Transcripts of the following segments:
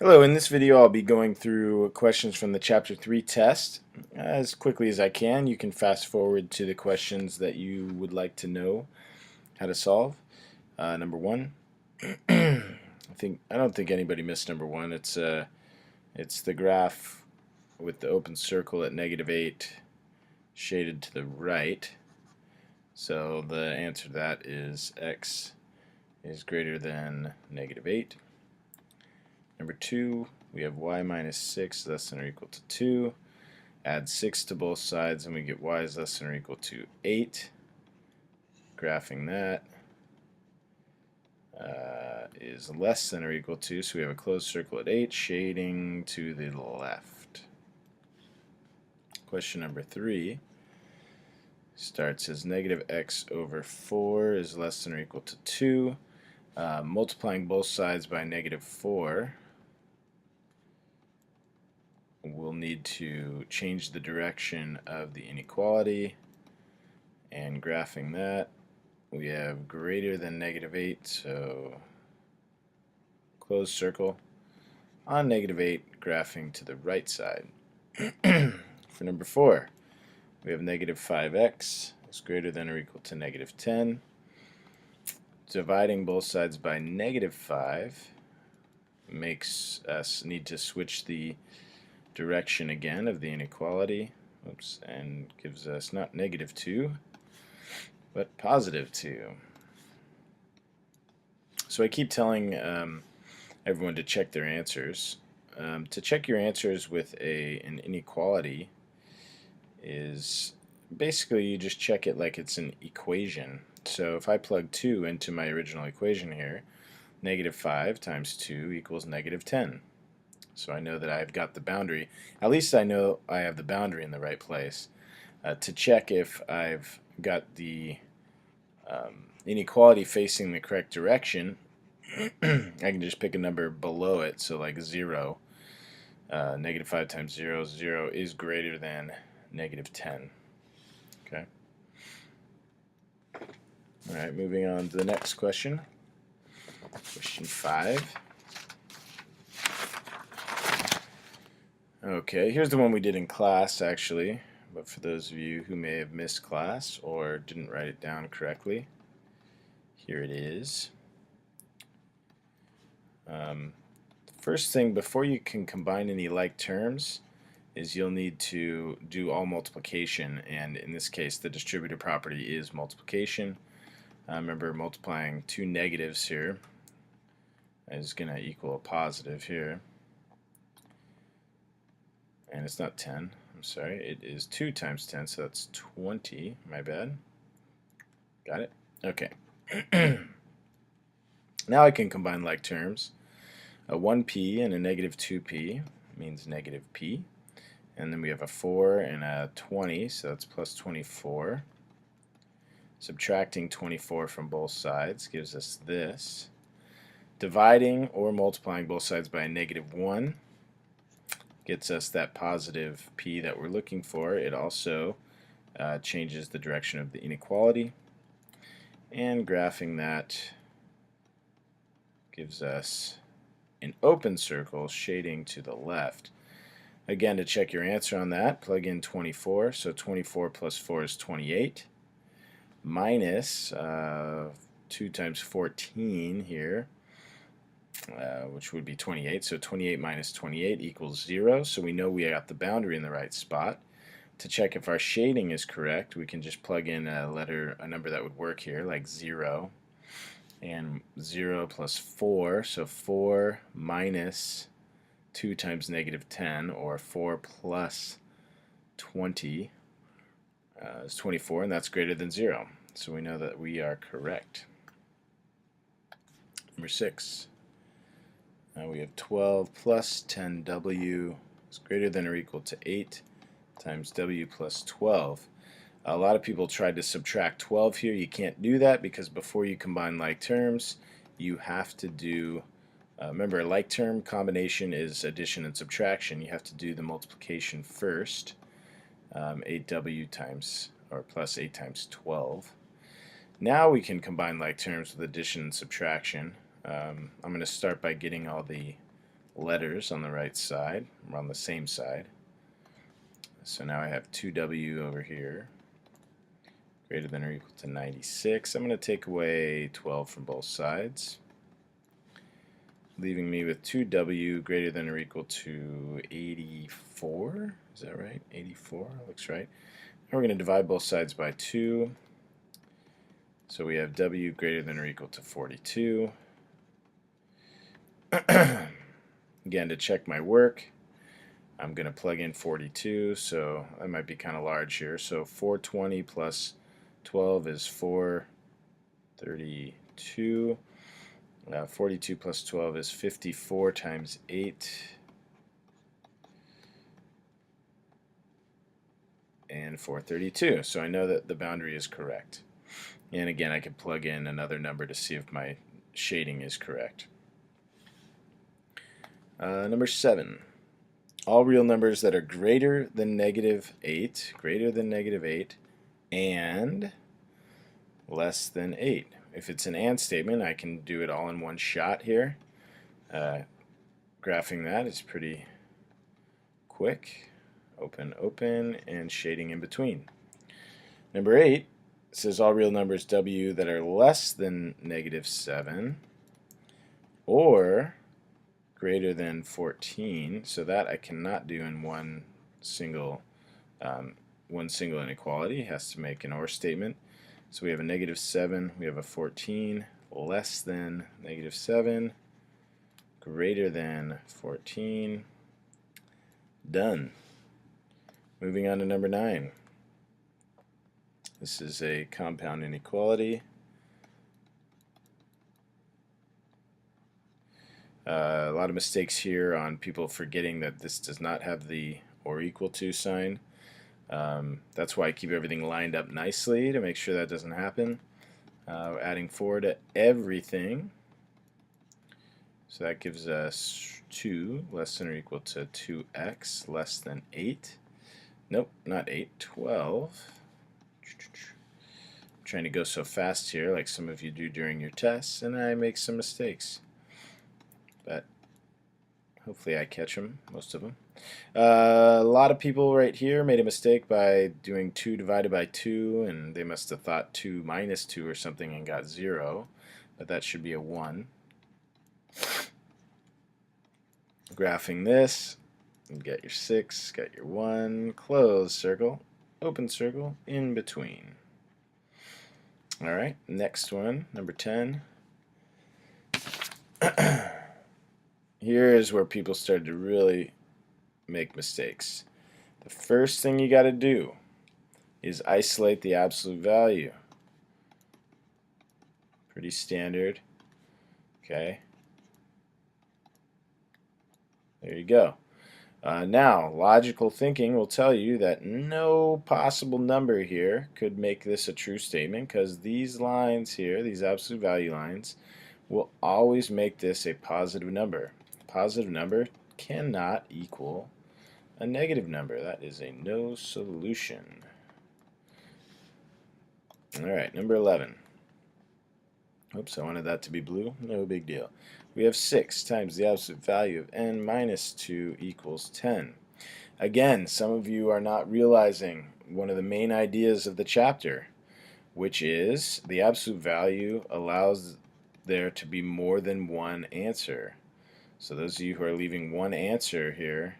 Hello, in this video I'll be going through questions from the Chapter 3 test as quickly as I can. You can fast forward to the questions that you would like to know how to solve. Number 1. I don't think anybody missed number 1. It's the graph with the open circle at -8 shaded to the right. So the answer to that is x is greater than -8. Number 2, we have y minus 6 less than or equal to 2. Add 6 to both sides and we get y is less than or equal to 8. Graphing that is less than or equal to, so we have a closed circle at 8, shading to the left. Question number 3 starts as negative x over 4 is less than or equal to 2. Multiplying both sides by -4, we'll need to change the direction of the inequality, and graphing that we have greater than -8, so closed circle on -8, graphing to the right side. For number 4, we have -5x is greater than or equal to -10. Dividing both sides by -5 makes us need to switch the direction again of the inequality. Oops, and gives us not -2 but +2. So I keep telling everyone to check their answers. To check your answers with an inequality is basically you just check it like it's an equation. So if I plug 2 into my original equation here, -5 times 2 equals -10. So I know that I've got the boundary. At least I know I have the boundary in the right place. To check if I've got the inequality facing the correct direction, I can just pick a number below it, so like 0. -5 times 0, 0 is greater than -10. Okay. Alright, moving on to the next question. Question 5. Okay, here's the one we did in class actually, but for those of you who may have missed class or didn't write it down correctly, here it is. First thing, before you can combine any like terms, is you'll need to do all multiplication, and in this case the distributive property is multiplication. Remember, multiplying two negatives here is going to equal a positive here. And it's not 10, I'm sorry, it is 2 times 10, so that's 20, my bad. Got it? Okay. Now I can combine like terms. A 1p and a -2p means -p. And then we have a 4 and a 20, so that's plus 24. Subtracting 24 from both sides gives us this. Dividing or multiplying both sides by a -1 gets us that positive p that we're looking for. It also changes the direction of the inequality, and graphing that gives us an open circle shading to the left. Again, to check your answer on that, plug in 24. So 24 plus 4 is 28, minus 2 times 14 here, which would be 28. So 28 minus 28 equals 0. So we know we got the boundary in the right spot. To check if our shading is correct, we can just plug in a number that would work here, like 0. And 0 plus 4, so 4 minus 2 times -10, or 4 plus 20 is 24, and that's greater than 0. So we know that we are correct. Number 6. Now we have 12 plus 10w is greater than or equal to 8 times w plus 12. A lot of people tried to subtract 12 here. You can't do that because before you combine like terms, you have to do, remember, a like term combination is addition and subtraction. You have to do the multiplication first. 8w times, or plus 8 times 12. Now we can combine like terms with addition and subtraction. I'm going to start by getting all the letters on the right side. We're on the same side. So now I have 2w over here, greater than or equal to 96. I'm going to take away 12 from both sides, leaving me with 2w greater than or equal to 84. Is that right? 84 looks right. And we're going to divide both sides by 2. So we have w greater than or equal to 42. Again, to check my work, I'm going to plug in 42, so that might be kind of large here. So 420 plus 12 is 432. 42 plus 12 is 54 times 8. And 432. So I know that the boundary is correct. And again, I can plug in another number to see if my shading is correct. Number 7. All real numbers that are greater than -8, and less than 8. If it's an and statement, I can do it all in one shot here. Graphing that is pretty quick. Open, open, and shading in between. Number 8 says all real numbers w that are less than -7 or greater than 14. So that I cannot do in one single inequality. It has to make an or statement. So we have a -7, we have a 14, less than -7, greater than 14. Done. Moving on to number 9. This is a compound inequality. A lot of mistakes here on people forgetting that this does not have the or equal to sign. That's why I keep everything lined up nicely to make sure that doesn't happen. Adding 4 to everything. So that gives us 2 less than or equal to 2x less than 8. Nope, not 8, 12. I'm trying to go so fast here like some of you do during your tests, and I make some mistakes. But hopefully I catch them, most of them. A lot of people right here made a mistake by doing 2 divided by 2, and they must have thought 2 minus 2 or something and got 0, but that should be a 1. Graphing this, you get your 6, got your 1, close circle, open circle, in between. Alright, next one, number 10. Here is where people started to really make mistakes. The first thing you got to do is isolate the absolute value. Pretty standard. Okay. There you go. Now, logical thinking will tell you that no possible number here could make this a true statement, because these lines here, these absolute value lines, will always make this a positive number. A positive number cannot equal a negative number. That is a no solution. Alright, number 11. Oops, I wanted that to be blue. No big deal. We have 6 times the absolute value of n minus 2 equals 10. Again, some of you are not realizing one of the main ideas of the chapter, which is the absolute value allows there to be more than one answer. So those of you who are leaving one answer here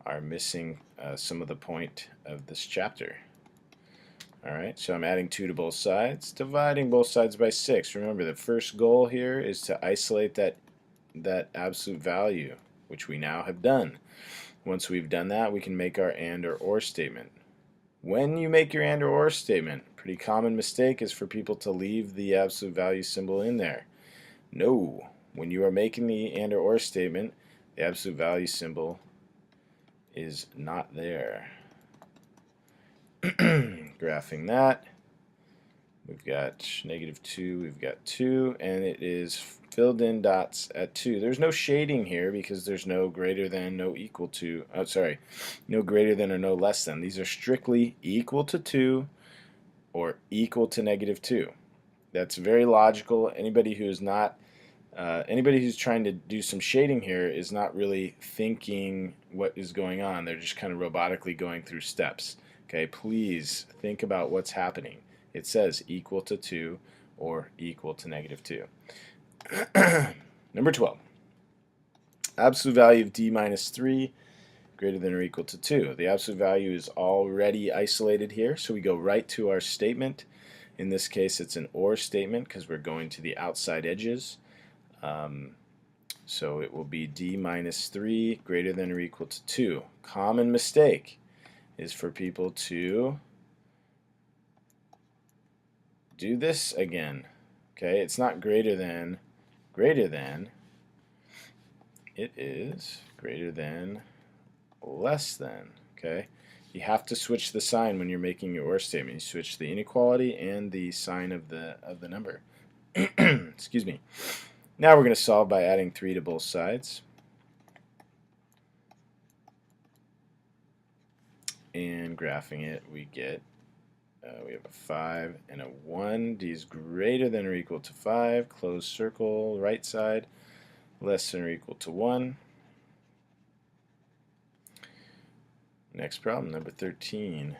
are missing some of the point of this chapter. Alright, so I'm adding 2 to both sides, dividing both sides by 6. Remember, the first goal here is to isolate that absolute value, which we now have done. Once we've done that, we can make our and or statement. When you make your and or statement, pretty common mistake is for people to leave the absolute value symbol in there. No, when you are making the and or statement, the absolute value symbol is not there. Graphing that, we've got -2, we've got 2, and it is filled in dots at 2. There's no shading here because there's no greater than, no equal to, no greater than or no less than. These are strictly equal to 2 or equal to -2. That's very logical. Anybody who is not Anybody who's trying to do some shading here is not really thinking what is going on. They're just kind of robotically going through steps. Okay, please think about what's happening. It says equal to 2 or equal to -2. Number 12. Absolute value of d minus 3 greater than or equal to 2. The absolute value is already isolated here, so we go right to our statement. In this case, it's an OR statement because we're going to the outside edges. So it will be d minus 3 greater than or equal to 2. Common mistake is for people to do this again. Okay, it's not greater than, it is greater than, less than. Okay, you have to switch the sign when you're making your OR statement. You switch the inequality and the sign of the number. Excuse me. Now we're going to solve by adding 3 to both sides. And graphing it, we get, we have a 5 and a 1. D is greater than or equal to 5. Closed circle, right side, less than or equal to 1. Next problem, number 13.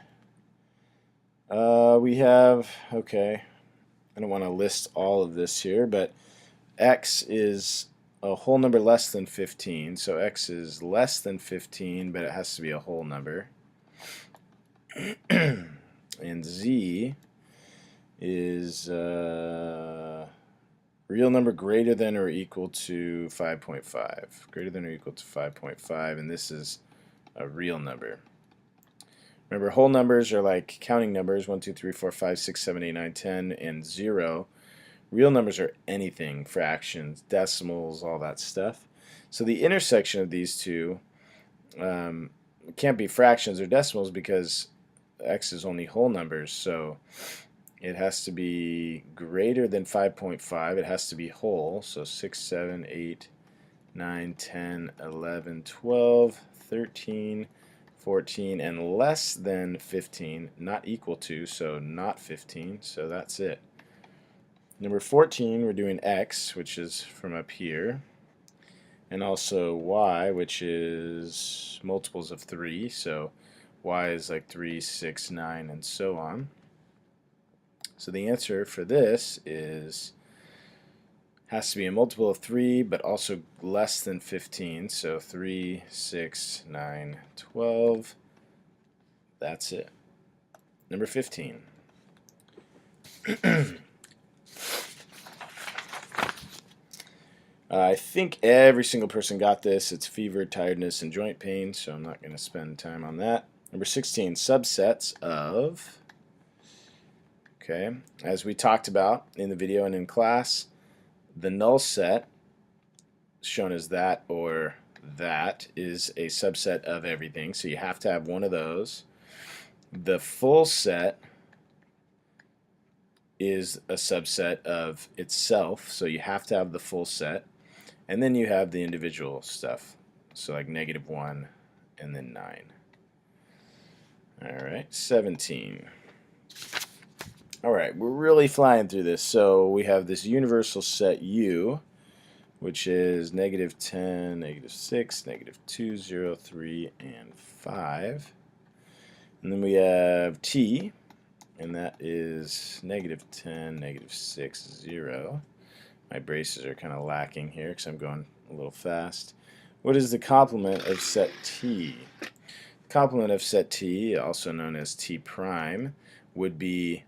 We have, okay, I don't want to list all of this here, but x is a whole number less than 15, so x is less than 15, but it has to be a whole number. And z is real number greater than or equal to 5.5. Greater than or equal to 5.5, and this is a real number. Remember, whole numbers are like counting numbers, 1, 2, 3, 4, 5, 6, 7, 8, 9, 10, and 0. Real numbers are anything, fractions, decimals, all that stuff. So the intersection of these two can't be fractions or decimals because x is only whole numbers. So it has to be greater than 5.5. It has to be whole. So 6, 7, 8, 9, 10, 11, 12, 13, 14, and less than 15, not equal to, so not 15. So that's it. Number 14, we're doing x, which is from up here, and also y, which is multiples of 3, so y is like 3, 6, 9, and so on. So the answer for this has to be a multiple of 3, but also less than 15, so 3, 6, 9, 12. That's it. Number 15. I think every single person got this. It's fever, tiredness, and joint pain, so I'm not going to spend time on that. Number 16, subsets of, okay, as we talked about in the video and in class, the null set, shown as that or that, is a subset of everything, so you have to have one of those. The full set is a subset of itself, so you have to have the full set. And then you have the individual stuff, so like -1 and then 9. Alright, 17. Alright, we're really flying through this. So we have this universal set U, which is -10, -6, -2, 0, 3, and 5. And then we have T, and that is -10, -6, 0. My braces are kind of lacking here because I'm going a little fast. What is the complement of set T? Complement of set T, also known as T prime, would be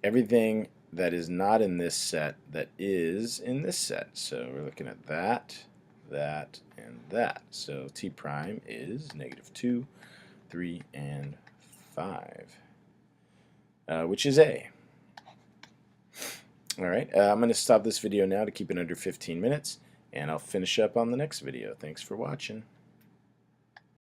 everything that is not in this set that is in this set. So we're looking at that, that, and that. So T prime is -2, 3, and 5, which is A. Alright, I'm going to stop this video now to keep it under 15 minutes, and I'll finish up on the next video. Thanks for watching.